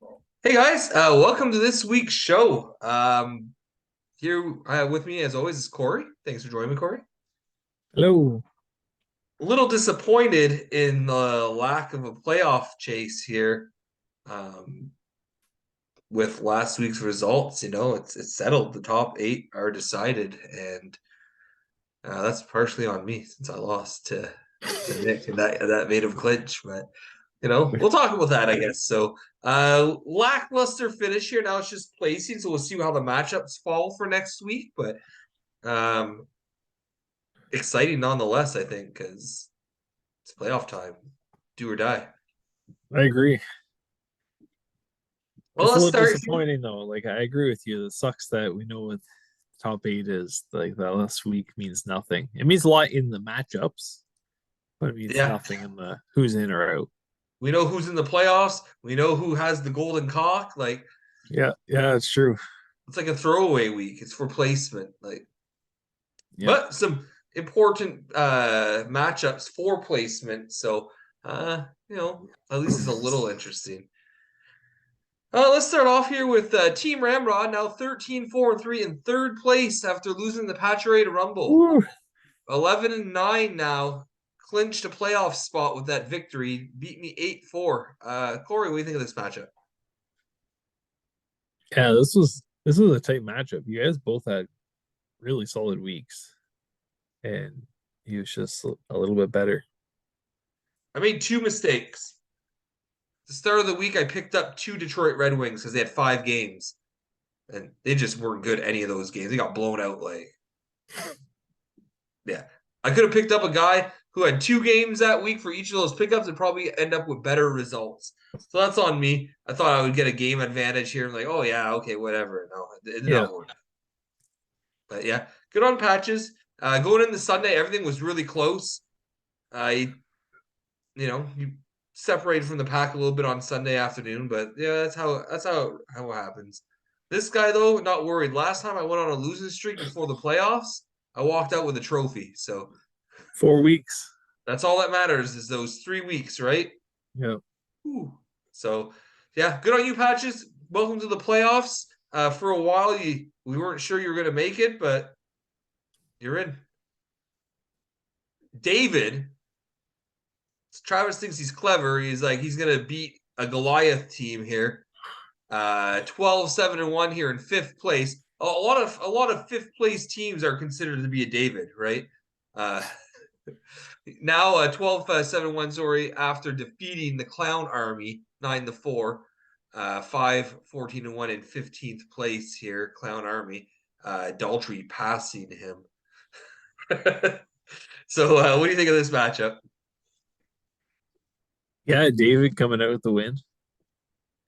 Hey guys, welcome to this week's show. Here with me, as always, is Corey. Thanks for joining me, Corey. Hello. A little disappointed in the lack of a playoff chase here um, with last week's results. It's settled. The top eight are decided, and that's partially on me since I lost to Nick, and that made him clinch. But we'll talk about that, I guess. So, lackluster finish here. Now it's just placing, so we'll see how the matchups fall for next week. But um, exciting nonetheless, I think, because it's playoff time, do or die. I agree. Well, It's a let's little start. disappointing though. Like I agree with you. It sucks that we know what top eight is. Like that last week means nothing. It means a lot in the matchups, but it means Yeah, nothing in the who's in or out. we know who's in the playoffs. We know who has the golden cock. Like Yeah, it's true. it's like a throwaway week. It's for placement. Yeah. But some important matchups for placement. So, at least it's a little interesting. Let's start off here with Team Ramrod, now 13-4-3 in third place after losing the Paturate Rumble. Woo. 11-9 now, clinched a playoff spot with that victory. Beat me 8-4. Corey, what do you think of this matchup? Yeah, this was a tight matchup. You guys both had really solid weeks, and he was just a little bit better. I made two mistakes. At the start of the week, I picked up two Detroit Red Wings because they had 5 games, and they just weren't good any of those games. They got blown out. Yeah. I could have picked up a guy who had 2 games that week for each of those pickups and probably end up with better results. So that's on me. I thought I would get a game advantage here. I'm like, oh yeah, okay, whatever. No, it did Yeah. not work. But yeah, good on Patches. Going into Sunday, everything was really close. I, you separated from the pack a little bit on Sunday afternoon, but yeah, that's how it happens. This guy though, not worried. Last time I went on a losing streak before the playoffs, I walked out with a trophy. So 4 weeks. that's all that matters is those 3 weeks, right? Yeah. Ooh. So, yeah, good on you, Patches. Welcome to the playoffs. For a while, we weren't sure you were going to make it, but you're in. David, Travis thinks he's clever. He's like he's going to beat a Goliath team here. 12-7-1 here in fifth place. A lot of fifth place teams are considered to be a David, right? Uh, Now 12-7-1, sorry, after defeating the Clown Army 9-4, 5-14-1 in 15th place here, Clown Army. Daltrey passing him. So what do you think of this matchup? Yeah, David coming out with the win.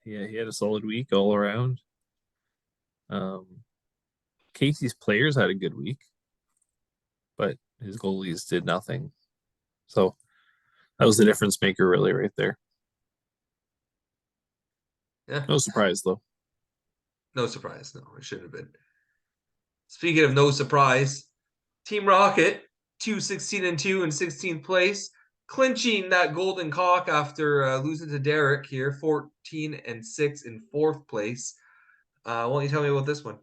Yeah, he had a solid week all around. Um, Casey's players had a good week, but his goalies did nothing. So that was the difference maker, really, right there. Yeah, No surprise, though. no surprise. No, it shouldn't have been. Speaking of no surprise, Team Rocket, 2-16-2 in 16th place, clinching that golden cock after losing to Derek here, 14-6 in fourth place. Why don't you tell me about this one?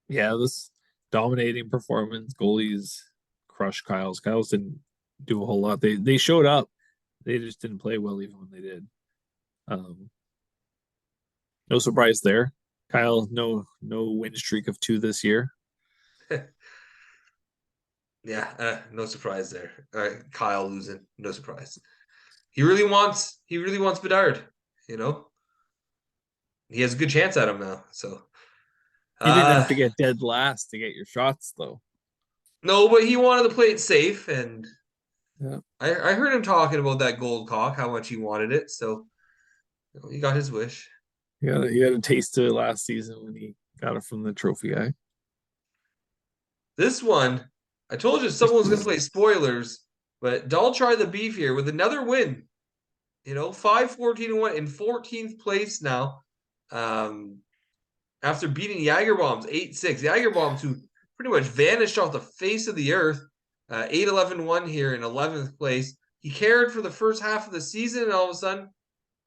Yeah, this dominating performance. Goalies crushed Kyle's. Kyle's didn't do a whole lot. They showed up. They just didn't play well even when they did. Um, no surprise there. Kyle, no win streak of 2 this year. Yeah, no surprise there. Kyle losing, no surprise. He really wants Bedard. You know, he has a good chance at him now. So, You didn't have uh, to get dead last to get your shots, though. no, but he wanted to play it safe, and Yeah. I heard him talking about that gold cock, how much he wanted it. So, he got his wish. He had a taste of it last season when he got it from the trophy guy. This one, I told you someone was going to play spoilers, but Dahl tried the beef here with another win. 5-14-1 in 14th place now. Um, After beating Jagerbombs 8-6. Jagerbombs, who pretty much vanished off the face of the earth, 8-11-1 here in 11th place. He cared for the first half of the season, and all of a sudden,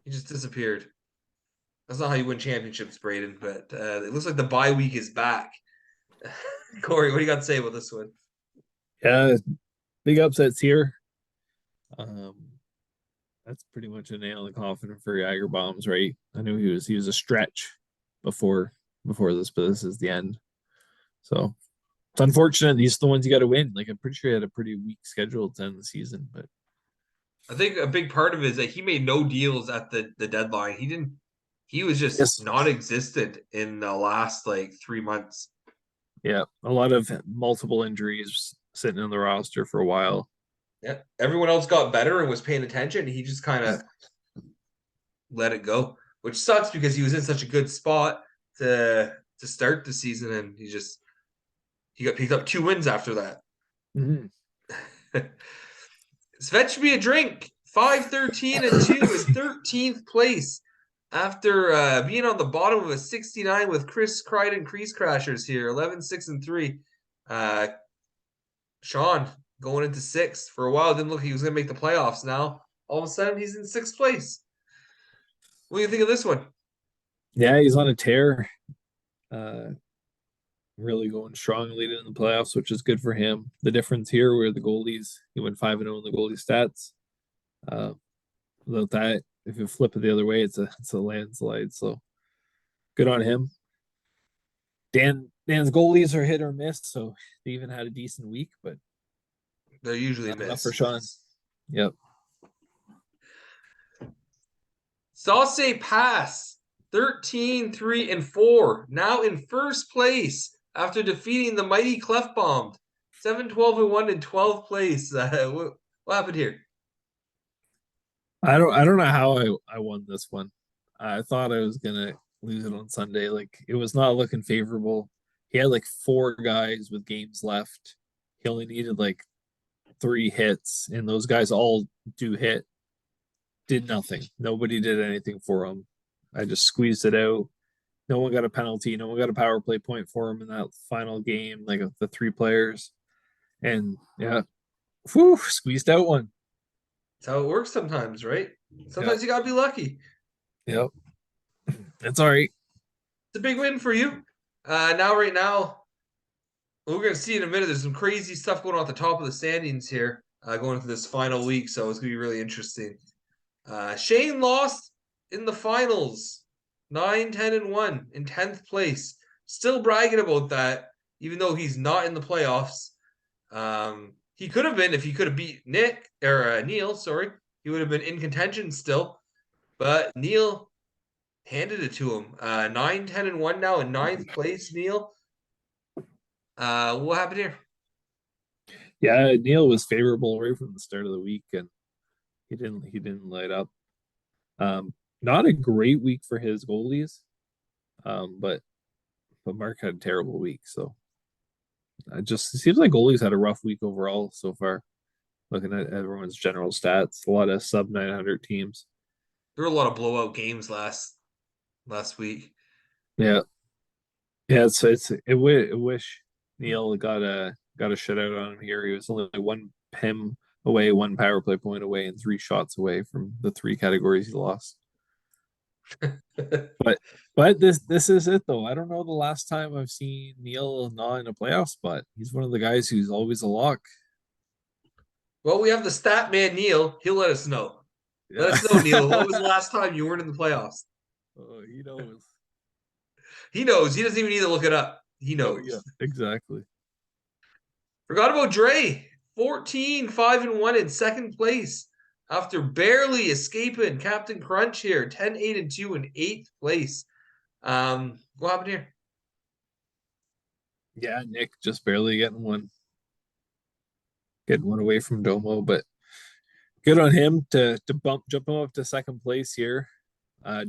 he just disappeared. That's not how you win championships, Braden. But it looks like the bye week is back. Corey, what do you got to say about this one? Yeah, big upsets here. Um, that's pretty much a nail in the coffin for Jagger bombs, right? I knew he was a stretch before this, but this is the end. So it's unfortunate. These are the ones you got to win. Like I'm pretty sure he had a pretty weak schedule to end the season, but I think a big part of it is that he made no deals at the deadline. He didn't. He was just yes, non-existent in the last like 3 months. yeah, a lot of multiple injuries sitting on the roster for a while. Yeah, everyone else got better and was paying attention. He just kind of let it go, which sucks because he was in such a good spot to start the season, and he got picked up 2 wins after that. Mm-hmm. Svet should be a drink. 5-13-2 in 13th place after being on the bottom of a 69 with Chris Crichton Crease Crashers here, 11-6-3. Sean going into sixth. For a while, didn't look like he was going to make the playoffs. Now, all of a sudden, he's in sixth place. What do you think of this one? Yeah, he's on a tear. Uh, really going strong leading in the playoffs, which is good for him. The difference here were the goalies. He went 5-0 in the goalie stats. Uh, without that, if you flip it the other way, it's a landslide. So good on him. Dan's goalies are hit or miss, so they even had a decent week, but They're usually not enough for miss. Sean. Yep. Sauce Pass, 13-3-4. Now in first place after defeating the mighty Clef Bombed. 7-12-1 in 12th place. What happened here? I don't know how I won this one. I thought I was gonna lose it on Sunday. Like it was not looking favorable. He had like four guys with games left. He only needed like three hits, and those guys all do hit. Did nothing. Nobody did anything for him. I just squeezed it out. No one got a penalty. No one got a power play point for him in that final game, like the three players. And yeah, whew, squeezed out one. That's how it works sometimes, right? Yep. Sometimes you gotta be lucky. Yep. That's all right. It's a big win for you. Right now, we're gonna see in a minute. There's some crazy stuff going on at the top of the standings here, going into this final week. So it's gonna be really interesting. Shane lost in the finals, 9-10-1 in 10th place. Still bragging about that, even though he's not in the playoffs. He could have been if he could have beat Neil. Sorry, he would have been in contention still. But Neil handed it to him. 9-10-1 now in ninth place. Neil. What happened here? Yeah, Neil was favorable right from the start of the week, and he didn't light up. Not a great week for his goalies, but Mark had a terrible week. So it seems like goalies had a rough week overall so far. Looking at everyone's general stats, a lot of sub 900 teams. There were a lot of blowout games last week. Yeah, yeah. It wish Neil got a shutout on him here. He was only one PIM away, one power play point away, and three shots away from the three categories he lost. But this is it though. I don't know the last time I've seen Neil not in a playoff spot. He's one of the guys who's always a lock. Well, we have the stat man Neil. He'll let us know. Let Yeah. us know, Neil. What was the last time you weren't in the playoffs? Oh, he knows. He knows. He doesn't even need to look it up. He Oh yeah, knows. exactly. Forgot about Dre. 14-5-1 in second place after barely escaping Captain Crunch here. 10-8-2 in eighth place. What happened here? Yeah, Nick just barely getting one away from Domo, but good on him to jump him up to second place here.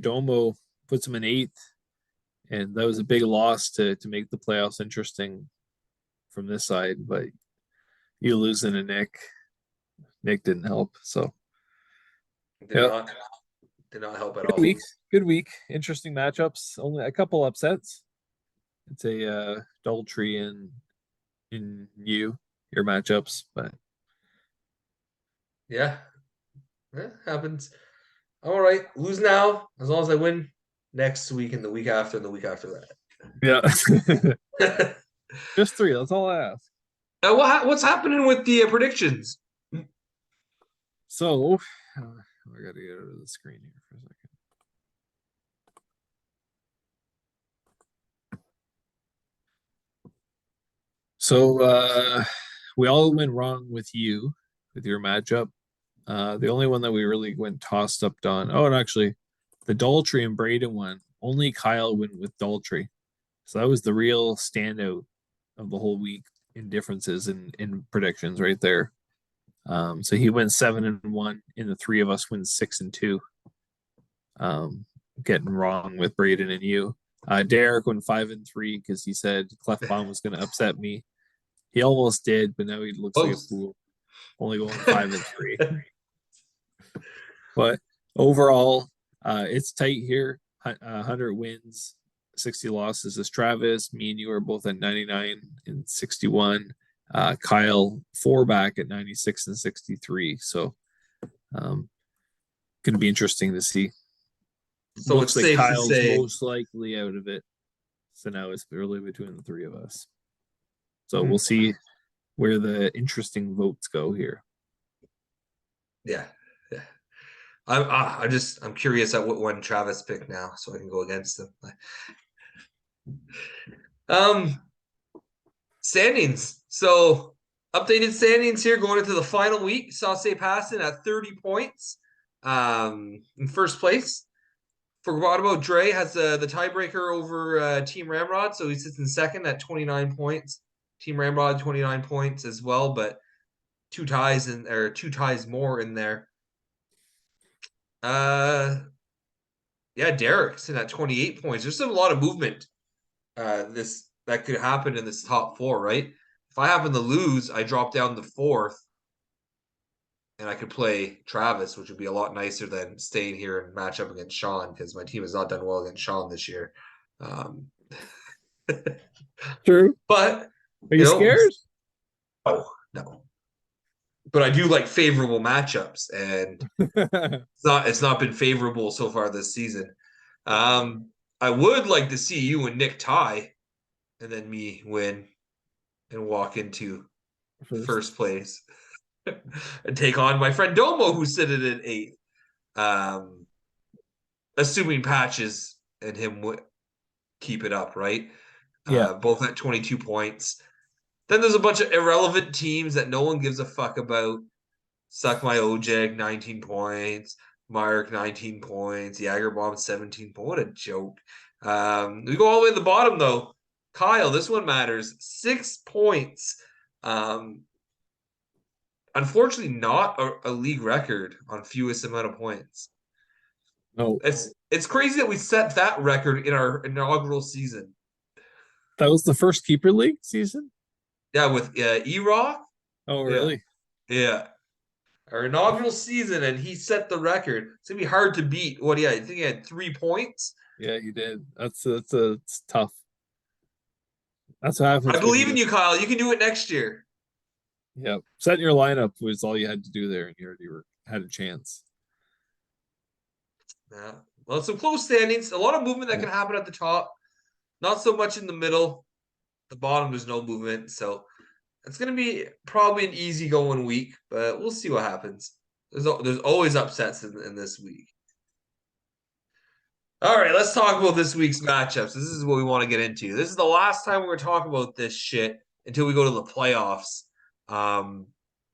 Domo puts him in eighth, and that was a big loss to make the playoffs interesting from this side. But you losing to Nick didn't help. So Did yeah, not did not help at good all. week, good week. Interesting matchups. Only a couple upsets. It's a Daltrey in your matchups, but Yeah, happens. All right, lose now. As long as I win next week and the week after and the week after Yeah. that. Just three. That's all I ask. What's happening with the predictions? So I gotta get out of the screen here for a second. So we all went wrong with you with your matchup. The only one that we really went tossed up on. Oh, and actually, the Daltrey and Braden one. Only Kyle went with Daltrey, so that was the real standout of the whole week in differences in predictions right there. So he went 7-1, and the three of us went 6-2. Getting wrong with Braden and you. Derek went 5-3 because he said Clefbaum was going to upset me. He almost did, but now he looks like a Post. fool, only going 5-3. But overall, it's tight here. 100 wins, 60 losses is Travis. Me and you are both at 99 and 61. Kyle 4 back at 96 and 63. So going to be interesting to see. So Looks it's like safe to Kyle's say, most likely out of it. So now it's really between the three of us. So hmm, we'll see where the interesting votes go here. yeah, yeah. I'm curious at what one Travis picked now, so I can go against him. Um, Standings. So updated standings here going into the final week. Sauce passing at 30 points. In first place. Forgot about Dre has the tiebreaker over Team Ramrod, so he sits in second at 29 points. Team Ramrod 29 points as well, but two ties more in there. Yeah, Derek's in at 28 points. There's still a lot of movement. This that could happen in this top four, right? If I happen to lose, I drop down to fourth, and I could play Travis, which would be a lot nicer than staying here and match up against Sean because my team has not done well against Sean this year. Um, True. but Are you you know, scared? oh no. But I do like favorable matchups, and it's not been favorable so far this season. I would like to see you and Nick tie, and then me win and walk into First. first place and take on my friend Domo, who's sitting at eighth. Um, assuming Patches and him would keep it up, right? Yeah. Both at 22 points. Then there's a bunch of irrelevant teams that no one gives a fuck about. Suck my Ojeg, 19 points. Mark, 19 points. Jagerbomb, 17 points. What a joke. We go all the way to the bottom, though. Kyle, this one matters. 6 points. Um, unfortunately, not a league record on fewest amount of points. No. It's crazy that we set that record in our inaugural season. That was the first keeper league season? Yeah, with E-Rock. Oh, Yeah, really? yeah. Our inaugural season, and he set the record. It's gonna be hard to beat. What do you? I think he had 3 points. Yeah, you did. It's tough. That's what I happens when believe you in get. you, Kyle. You can do it next year. Yeah, setting your lineup was all you had to do there, and you already had a chance. Yeah. Well, some close standings. A lot of movement that Yeah. can happen at the top. Not so much in the middle. The bottom, there's no movement. So it's gonna be probably an easy going week, but we'll see what happens. There's always upsets in this week. All right, let's talk about this week's matchups. This is what we want to get into. This is the last time we're going to talk about this shit until we go to the playoffs.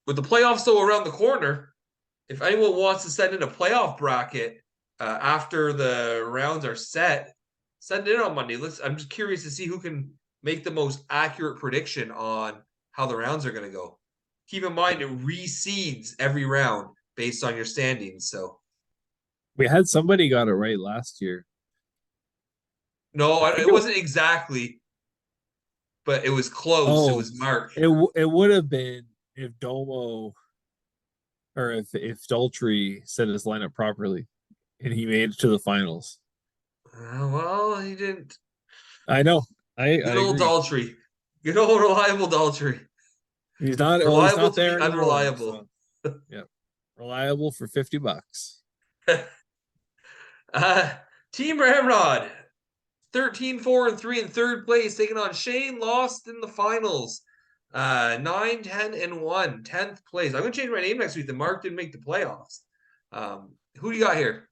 With the playoffs though around the corner, if anyone wants to send in a playoff bracket after the rounds are set, send it in on Monday. I'm just curious to see who can make the most accurate prediction on how the rounds are going to go. Keep in mind it reseeds every round based on your standings. So We had somebody got it right last year. no, I think it wasn't exactly, but it was close. It oh, was Mark. it would have been if Domo or if Daltrey set his lineup properly and he made it to the finals. Well, he didn't. I know. I Good old agree. Daltrey. Good old reliable Daltrey. He's Reliable not to there the anymore. unreliable. So yeah. Reliable for $50. uh, Team Ramrod, 13-4-3 in third place, taking on Shane, lost in the finals. 9-10-1, 10th place. I'm gonna change my name next week. The Mark didn't make the playoffs. Who do you got here?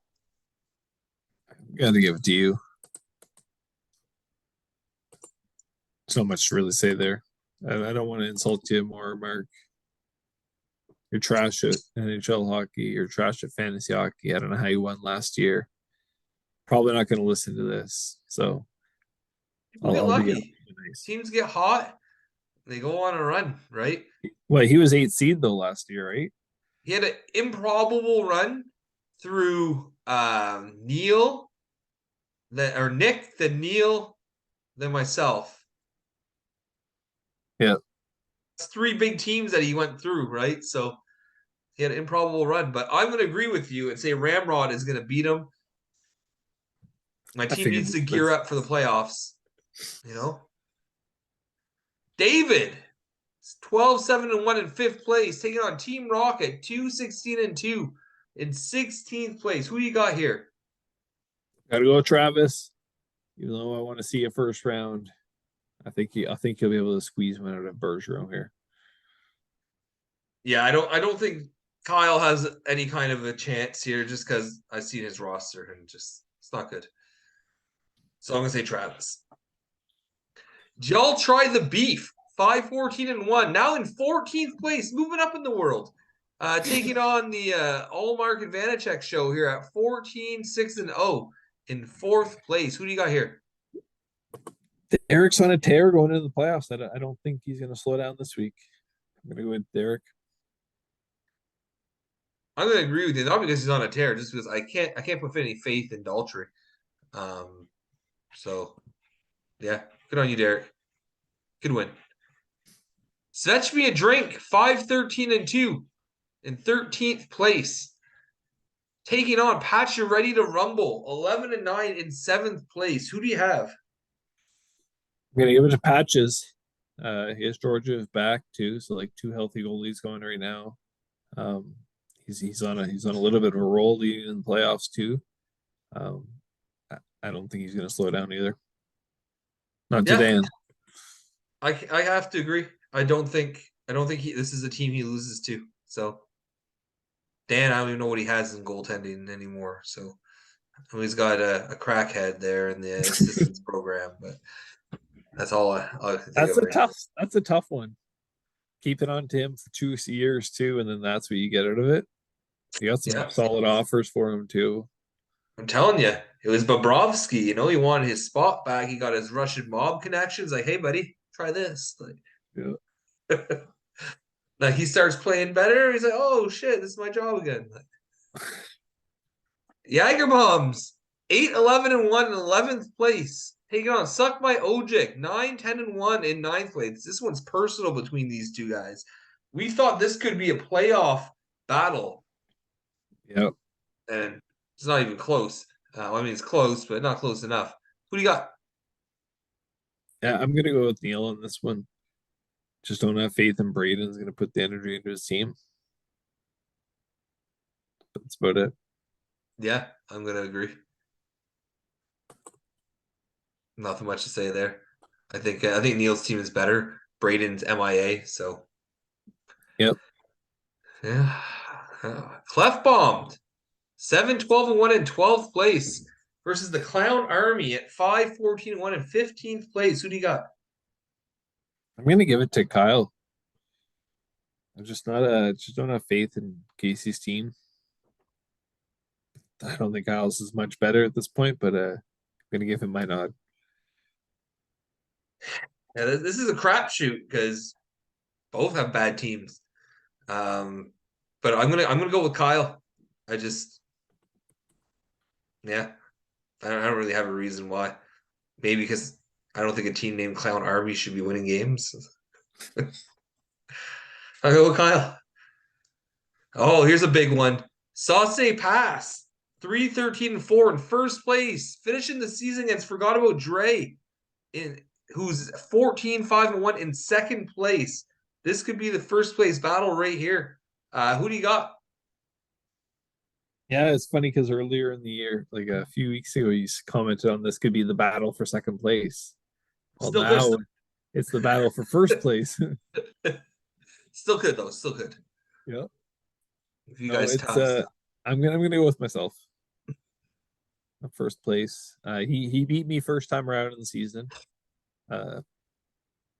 Got to give it to you. So much to really say there. I don't want to insult you more, Mark. You're trash at NHL hockey. You're trash at fantasy hockey. I don't know how you won last year. Probably not going to listen to this. So People get I'll be lucky. nice. Teams get hot. They go on a run, right? Well, he was 8th seed though last year, right? He had an improbable run through Neil, Nick, then Neil, then myself. Yeah. It's three big teams that he went through, right? So he had an improbable run. But I'm going to agree with you and say Ramrod is going to beat him. My I team figured needs you to would. gear up for the playoffs. You know, David, 12-7-1 in fifth place, taking on Team Rocket, 2-16-2 in 16th place. Who do you got here? Gotta go, Travis. Even though I want to see a first round, I think he'll be able to squeeze one out of Bergeron here. Yeah, I don't think Kyle has any kind of a chance here just because I've seen his roster and just it's not good. So I'm gonna say Travis. Y'all try the beef. 5-14-1. Now in 14th place, moving up in the world. Taking on the All Mark Vanacek show here at 14-6-0 in fourth place. Who do you got here? Eric's on a tear going into the playoffs. I don't think he's going to slow down this week. I'm going to go with Derek. I'm gonna agree with you, not because he's on a tear, just because I can't put any faith in Daltrey. So yeah, good on you, Derek. Good win. Fetch me a drink. 5-13-2 in 13th place. Taking on Patch, you're ready to rumble. 11-9 in 7th place. Who do you have? I'm going to give it to Patches. He has Georgia back too, so like 2 healthy goalies going right now. He's on a little bit of a roll leading in the playoffs too. Um, I don't think he's going to slow down either. Not Yeah, today. I have to agree. I don't think this is a team he loses to. So Dan, I don't even know what he has in goaltending anymore. So he's got a crackhead there in the assistance program, but that's all I can think of right now. That's a tough one. Keep it on to him for 2 years too, and then that's what you get out of it. You got some Yeah, solid offers for him too. I'm telling you, it was Bobrovsky. He wanted his spot back. He got his Russian mob connections. Like, hey, buddy, try this. Yeah. Like he starts playing better. He's like, oh shit, this is my job again. Jager Bombs, 8-11-1 in 11th place. Taking on Suck My Ojic, 9-10-1 in ninth place. This one's personal between these two guys. We thought this could be a playoff battle, Yep. and it's not even close. I mean, it's close, but not close enough. Who do you got? Yeah, I'm gonna go with Neil on this one. Just don't have faith in Braden's gonna put the energy into his team. That's about it. Yeah, I'm gonna agree. Nothing much to say there. I think Neil's team is better. Braden's MIA, so Yep. yeah. Clef bombed. 7-12-1 in 12th place versus the Clown Army at 5-14-1 in 15th place. Who do you got? I'm gonna give it to Kyle. I'm just don't have faith in Casey's team. I don't think Kyle's is much better at this point, but I'm gonna give him my nod. Yeah, this is a crapshoot because both have bad teams. But I'm gonna go with Kyle. I just yeah, I don't really have a reason why. Maybe because I don't think a team named Clown Army should be winning games. I'll go with Kyle. Oh, here's a big one. Sauce Pass, 3-13-4 in first place, finishing the season against Forgot About Dre, who's 14-5-1 in second place. This could be the first place battle right here. Who do you got? Yeah, it's funny because earlier in the year, like a few weeks ago, you commented on this could be the battle for second place. Well, Still could. now it's the battle for first place. Still could though. Still could. Yeah. If you No, guys it's toss. I'm gonna go with myself. First place. He beat me first time around in the season. Uh,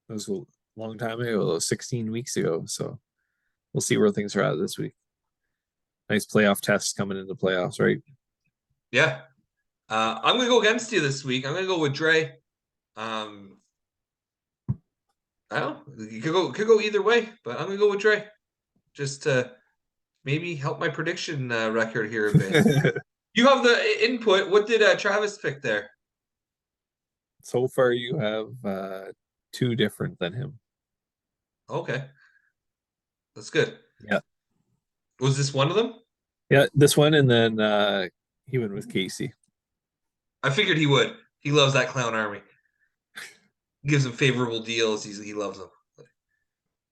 it was a long time ago, it was 16 weeks ago. So we'll see where things are at this week. Nice playoff test coming into playoffs, right? Yeah. I'm gonna go against you this week. I'm gonna go with Dre. Um, I don't know. You could go either way, but I'm gonna go with Dre. Just to maybe help my prediction record here a bit. You have the input. What did Travis pick there? So far, you have two different than him. Okay, that's good. Yeah. Was this one of them? Yeah, this one, and then he went with Casey. I figured he would. He loves that clown army. Gives him favorable deals. He loves them.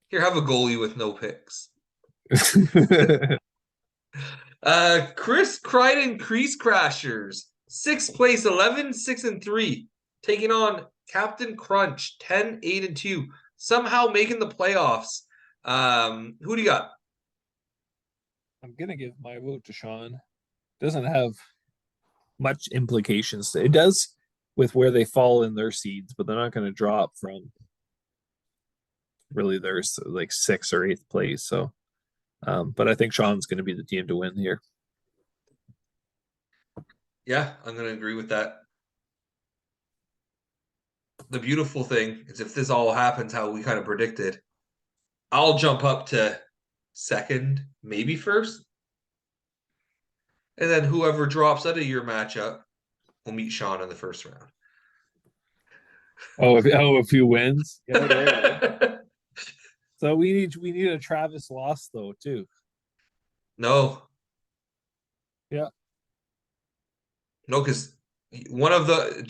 Here, have a goalie with no picks. Chris Crichton Crease Crashers, sixth place, 11, 6 and 3, taking on Captain Crunch, 10, 8 and 2, somehow making the playoffs. Who do you got? I'm gonna give my vote to Sean. Doesn't have much implications. It does with where they fall in their seeds, but they're not going to drop from really their like sixth or eighth place. So, but I think Sean's going to be the team to win here. Yeah, I'm going to agree with that. The beautiful thing is if this all happens how we kind of predicted, I'll jump up to second, maybe first. And then whoever drops out of your matchup will meet Sean in the first round. If he wins, yeah, there. So we need a Travis loss though too. No, Yeah. no, because one of the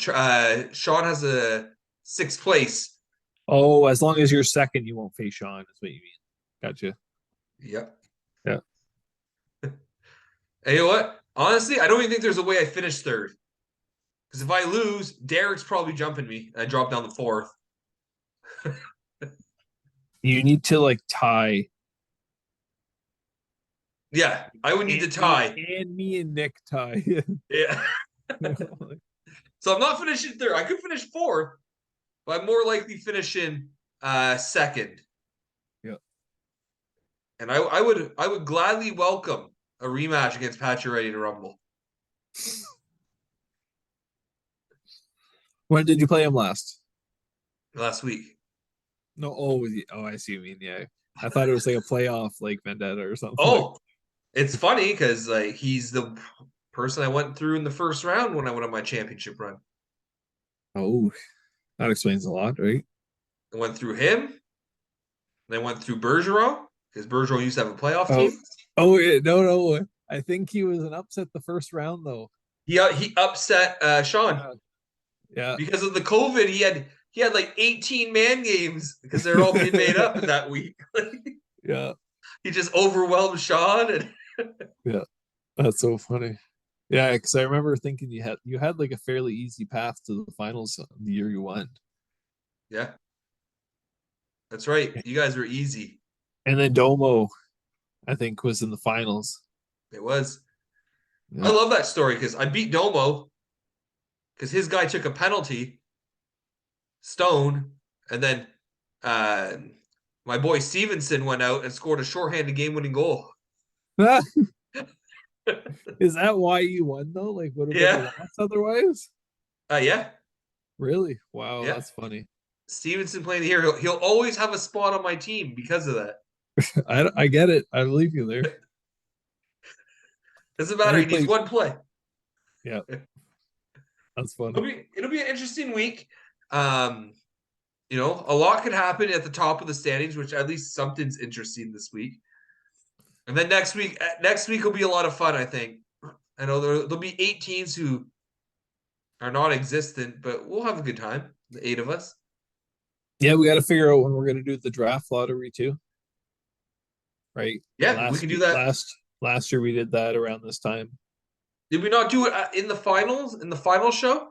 Sean has a sixth place. Oh, as long as you're second, you won't face Sean. Is what you mean. Gotcha. Yep. Yeah. And you know what? Honestly, I don't even think there's a way I finish third. Because if I lose, Derek's probably jumping me. And I drop down to fourth. You need to like tie. Yeah, I would need to tie. And me and Nick tie. Yeah. So I'm not finishing third. I could finish fourth, but I'm more likely finishing second. Yeah. And I would gladly welcome a rematch against Ready to Rumble. When did you play him last? Last week. No, I see. You mean, yeah. I thought it was like a playoff, like vendetta or something. Oh, it's funny because like he's the person I went through in the first round when I went on my championship run. Oh, that explains a lot, right? I went through him. Then I went through Bergeron because Bergeron used to have a playoff Oh, team. yeah, no. I think he was an upset the first round though. He upset Sean Yeah, yeah, because of the COVID. He had like 18 man games because they're all being made up in that week. yeah, He just overwhelmed Sean and yeah. That's so funny. Yeah, because I remember thinking you had like a fairly easy path to the finals the year you won. yeah, that's right. You guys were easy. And then Domo, I think, was in the finals. It was. I Yeah. love that story because I beat Domo because his guy took a penalty, Stone, and then uh, my boy Stevenson went out and scored a shorthanded game-winning goal. Is that why you won though? Like, would have been a Yeah, loss otherwise? yeah, Really? Wow, yeah. that's funny. Stevenson playing the hero. He'll always have a spot on my team because of that. I get it. I believe you there. Doesn't And matter. he He needs played. one play. Yeah, that's It'll funny. be it'll be an interesting week. Um, a lot could happen at the top of the standings, which at least something's interesting this week. And then next week will be a lot of fun. I think. I know there'll be 8 teams who are non-existent, but we'll have a good time. The 8 of us. Yeah, we got to figure out when we're gonna do the draft lottery too. Right. Yeah, we Last can do week, that. last Last year we did that around this time. Did we not do it in the finals, in the final show?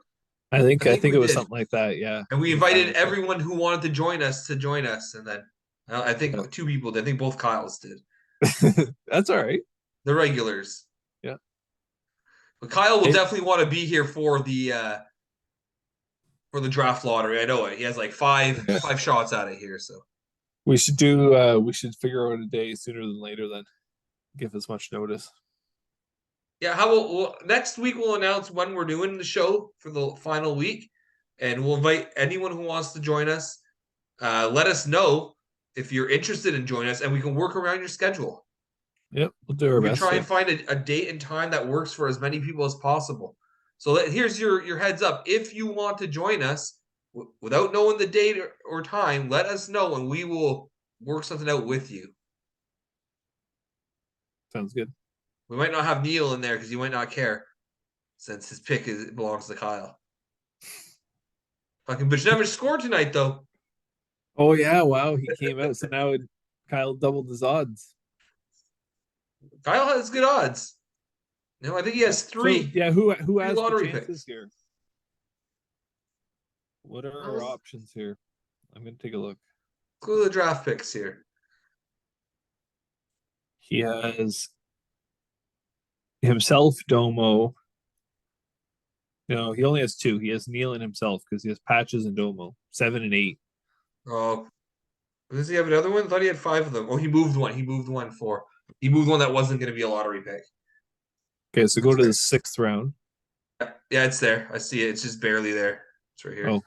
I I think think we it was did. something like that. Yeah, And we in the invited final show. everyone who wanted to join us. And then I think two people did. I think both Kyles did. Yeah. That's all right. The regulars. Yeah. But Kyle will Hey, definitely want to be here for the draft lottery. I know it. He has like yeah. five shots out of here. So We should figure out a day sooner than later then. Give as much notice. yeah, how next week we'll announce when we're doing the show for the final week, and we'll invite anyone who wants to join us. Let us know if you're interested in joining us, and we can work around your schedule. Yep, we'll do our We can best try to. and find a date and time that works for as many people as possible. So here's your heads up. If you want to join us without knowing the date or time, let us know, and we will work something out with you. Sounds good. We might not have Neil in there because he might not care, since his pick belongs to Kyle. Fucking bitch never scored tonight though. Oh yeah, wow, he came out. So now Kyle doubled his odds. Kyle has good odds. No, I think he has So yeah, who three has the lottery chances picks. here? What are our Let's options here? I'm gonna take a look. go to the draft picks here. He has himself, Domo. No, he only has two. He has Neil and himself because he has Patches and Domo. 7 and 8. Oh, does he have another one? I thought he had five of them. Oh, he moved one. He moved one for. He moved one that wasn't going to be a lottery pick. Okay, so go That's to the fair. sixth round. Yeah, it's there. I see it. It's just barely there. It's right here. Oh,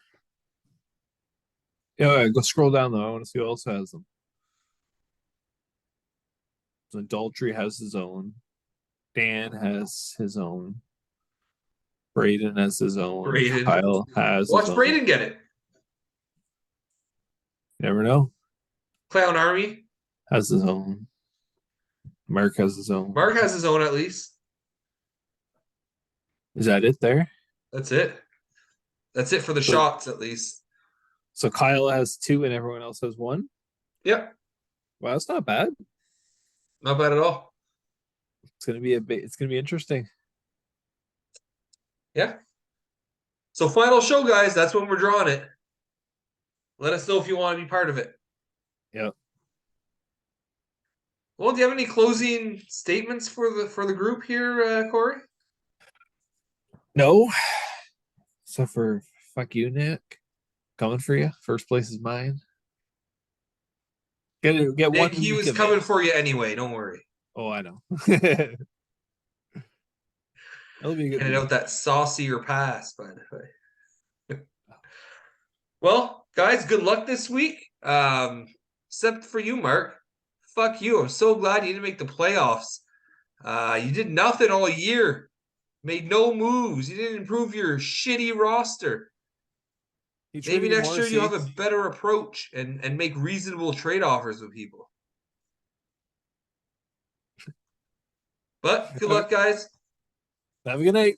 yeah, go scroll down though. I want to see who else has them. So Daltrey has his own. Dan has his own. Braden has his own. Braden. Kyle has his Watch own. Braden get it. Never know. Clown Army. Has his own. Mark has his own. Mark has his own at least. Is that it there? That's it. That's it for the So, shots at least. so Kyle has two and everyone else has one. Yep. Wow, that's not bad. Not bad at all. It's gonna be a bit. It's gonna be interesting. Yeah. So final show, guys. That's when we're drawing it. Let us know if you want to be part of it. Yeah. Well, do you have any closing statements for the group here, Corey? No. So for fuck you, Nick. Coming for you. First place is mine. Get Nick, 1 he week was of it. coming for you anyway. Don't worry. Oh, I know. That'll be a good Handed week. out that saucier pass, by the way. Well, guys, good luck this week. Except for you, Mark. Fuck you. I'm so glad you didn't make the playoffs. You did nothing all year. Made no moves. You didn't improve your shitty roster. He Maybe traded next year you'll have a Morrissey. better approach and make reasonable trade offers with people. But good luck, guys. Have a good night.